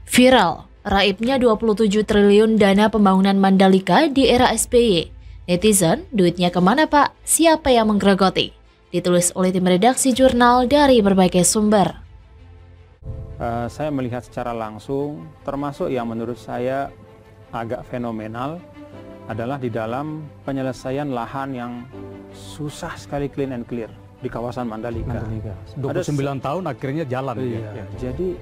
Viral, raibnya 27 triliun dana pembangunan Mandalika di era SBY. Netizen, duitnya kemana Pak? Siapa yang menggerogoti? Ditulis oleh tim redaksi jurnal dari berbagai sumber. Saya melihat secara langsung, termasuk yang menurut saya agak fenomenal adalah di dalam penyelesaian lahan yang susah sekali clean and clear di kawasan Mandalika. 29 tahun akhirnya jalan. Iya, jadi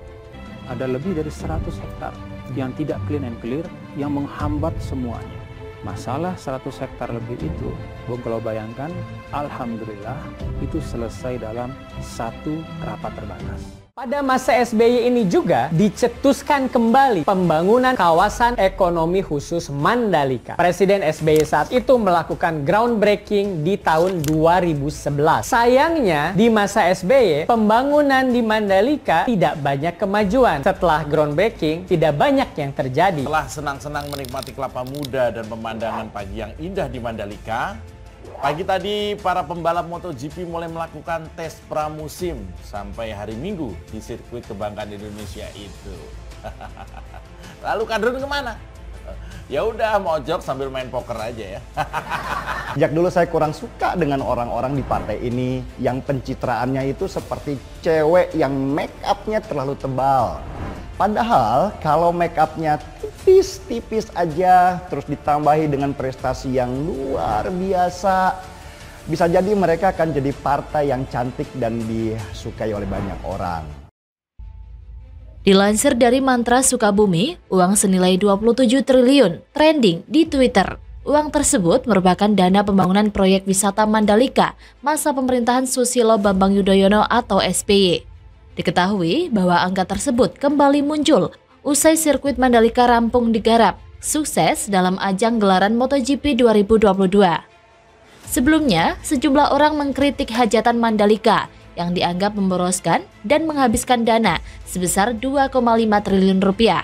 ada lebih dari 100 hektar yang tidak clean and clear, yang menghambat semuanya. Masalah 100 hektar lebih itu, Bung, kalau bayangkan, alhamdulillah itu selesai dalam satu rapat terbatas. Pada masa SBY ini juga dicetuskan kembali pembangunan kawasan ekonomi khusus Mandalika. Presiden SBY saat itu melakukan groundbreaking di tahun 2011. Sayangnya di masa SBY pembangunan di Mandalika tidak banyak kemajuan. Setelah groundbreaking tidak banyak yang terjadi. Setelah senang-senang menikmati kelapa muda dan pemandangan pagi yang indah di Mandalika, pagi tadi, para pembalap MotoGP mulai melakukan tes pramusim sampai hari Minggu di sirkuit kebanggaan Indonesia itu. Lalu Kadrun kemana? Ya udah, mojok sambil main poker aja ya. Sejak dulu saya kurang suka dengan orang-orang di partai ini yang pencitraannya itu seperti cewek yang make up-nya terlalu tebal. Padahal kalau make up-nya tipis-tipis aja, terus ditambahi dengan prestasi yang luar biasa, bisa jadi mereka akan jadi partai yang cantik dan disukai oleh banyak orang. Dilansir dari Mantra Sukabumi, uang senilai 27 triliun trending di Twitter. Uang tersebut merupakan dana pembangunan proyek wisata Mandalika masa pemerintahan Susilo Bambang Yudhoyono atau SBY. Diketahui bahwa angka tersebut kembali muncul usai sirkuit Mandalika rampung digarap, sukses dalam ajang gelaran MotoGP 2022. Sebelumnya, sejumlah orang mengkritik hajatan Mandalika yang dianggap memboroskan dan menghabiskan dana sebesar 2,5 triliun rupiah.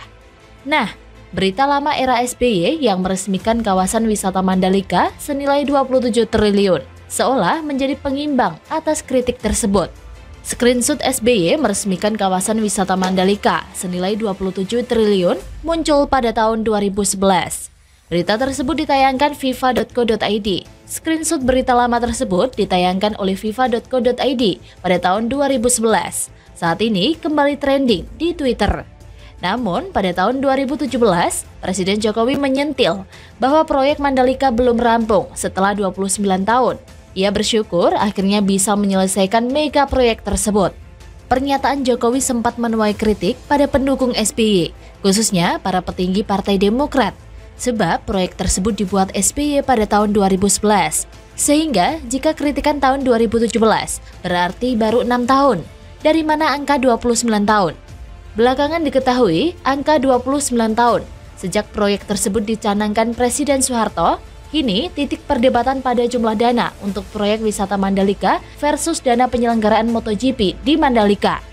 Nah, berita lama era SBY yang meresmikan kawasan wisata Mandalika senilai 27 triliun seolah menjadi pengimbang atas kritik tersebut. Screenshot SBY meresmikan kawasan wisata Mandalika senilai 27 triliun muncul pada tahun 2011. Berita tersebut ditayangkan fifa.co.id. Screenshot berita lama tersebut ditayangkan oleh fifa.co.id pada tahun 2011. Saat ini kembali trending di Twitter. Namun, pada tahun 2017, Presiden Jokowi menyentil bahwa proyek Mandalika belum rampung setelah 29 tahun. Ia bersyukur akhirnya bisa menyelesaikan mega proyek tersebut. Pernyataan Jokowi sempat menuai kritik pada pendukung SBY, khususnya para petinggi Partai Demokrat, sebab proyek tersebut dibuat SBY pada tahun 2011. Sehingga jika kritikan tahun 2017 berarti baru 6 tahun, dari mana angka 29 tahun? Belakangan diketahui angka 29 tahun sejak proyek tersebut dicanangkan Presiden Soeharto. Kini titik perdebatan pada jumlah dana untuk proyek wisata Mandalika versus dana penyelenggaraan MotoGP di Mandalika.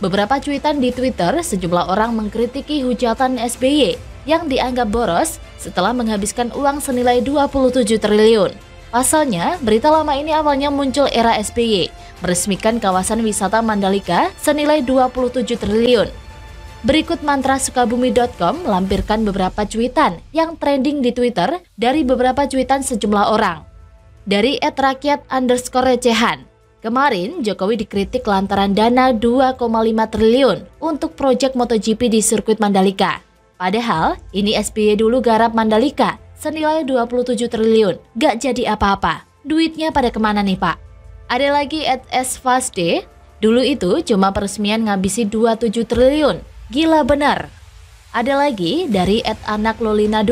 Beberapa cuitan di Twitter, sejumlah orang mengkritiki hujatan SBY yang dianggap boros setelah menghabiskan uang senilai 27 triliun. Pasalnya, berita lama ini awalnya muncul era SBY, meresmikan kawasan wisata Mandalika senilai 27 triliun. Berikut mantrasukabumi.com melampirkan beberapa cuitan yang trending di Twitter dari beberapa cuitan sejumlah orang. Dari @rakyat_recehan, kemarin Jokowi dikritik lantaran dana 2,5 triliun untuk proyek MotoGP di sirkuit Mandalika. Padahal ini SBY dulu garap Mandalika senilai 27 triliun, gak jadi apa-apa. Duitnya pada kemana nih Pak? Ada lagi @sfasde, dulu itu cuma peresmian ngabisi 27 triliun. Gila benar. Ada lagi dari @anaklolina2.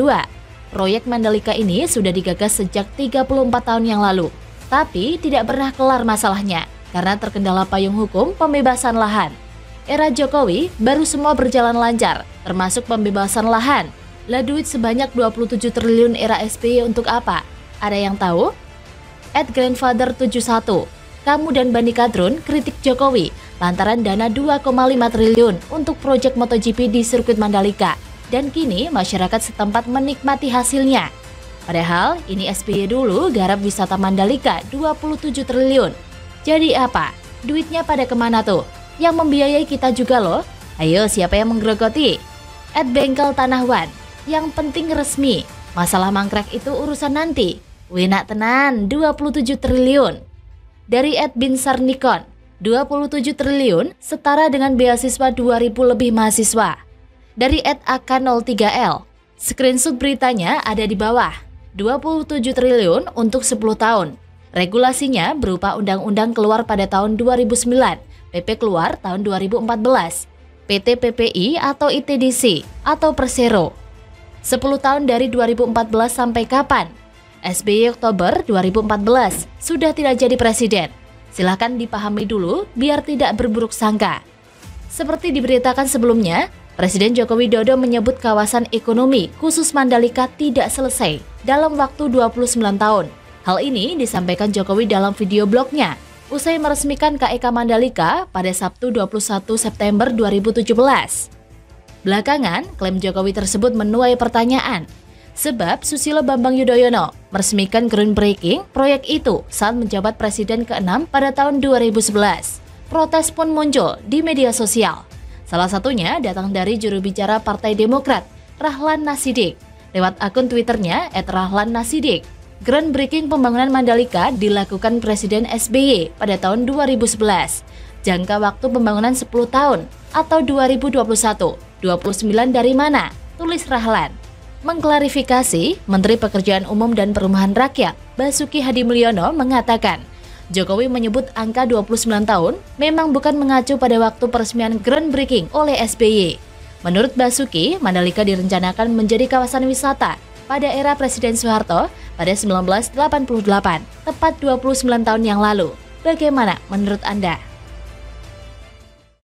Proyek Mandalika ini sudah digagas sejak 34 tahun yang lalu, tapi tidak pernah kelar masalahnya karena terkendala payung hukum pembebasan lahan. Era Jokowi baru semua berjalan lancar, termasuk pembebasan lahan. Lah duit sebanyak 27 triliun era SBY untuk apa? Ada yang tahu? @grandfather71. Kamu dan Bani Kadrun kritik Jokowi lantaran dana 2,5 triliun untuk proyek MotoGP di sirkuit Mandalika. Dan kini masyarakat setempat menikmati hasilnya. Padahal ini SBY dulu garap wisata Mandalika 27 triliun. Jadi apa? Duitnya pada kemana tuh? Yang membiayai kita juga loh. Ayo siapa yang menggerogoti? @bengkel Tanah Wan, yang penting resmi. Masalah mangkrak itu urusan nanti. Wina tenan 27 triliun. Dari @binsar Nikon, 27 triliun setara dengan beasiswa 2000 lebih mahasiswa. Dari @ak03l, screenshot beritanya ada di bawah. 27 triliun untuk 10 tahun. Regulasinya berupa undang-undang keluar pada tahun 2009, PP keluar tahun 2014, PT PPI atau ITDC atau Persero. 10 tahun dari 2014 sampai kapan? SBY Oktober 2014 sudah tidak jadi presiden. Silahkan dipahami dulu biar tidak berburuk sangka. Seperti diberitakan sebelumnya, Presiden Joko Widodo menyebut kawasan ekonomi khusus Mandalika tidak selesai dalam waktu 29 tahun. Hal ini disampaikan Jokowi dalam video blognya usai meresmikan KEK Mandalika pada Sabtu 21 September 2017. Belakangan, klaim Jokowi tersebut menuai pertanyaan. Sebab Susilo Bambang Yudhoyono meresmikan groundbreaking proyek itu saat menjabat Presiden ke-6 pada tahun 2011. Protes pun muncul di media sosial. Salah satunya datang dari juru bicara Partai Demokrat, Rahlan Nasidik. Lewat akun Twitternya @rahlan_nasidik. Groundbreaking pembangunan Mandalika dilakukan Presiden SBY pada tahun 2011. Jangka waktu pembangunan 10 tahun atau 2021. 29 dari mana? Tulis Rahlan. Mengklarifikasi, Menteri Pekerjaan Umum dan Perumahan Rakyat Basuki Hadimulyono mengatakan, Jokowi menyebut angka 29 tahun memang bukan mengacu pada waktu peresmian groundbreaking oleh SBY. Menurut Basuki, Mandalika direncanakan menjadi kawasan wisata pada era Presiden Soeharto pada 1988, tepat 29 tahun yang lalu. Bagaimana menurut Anda?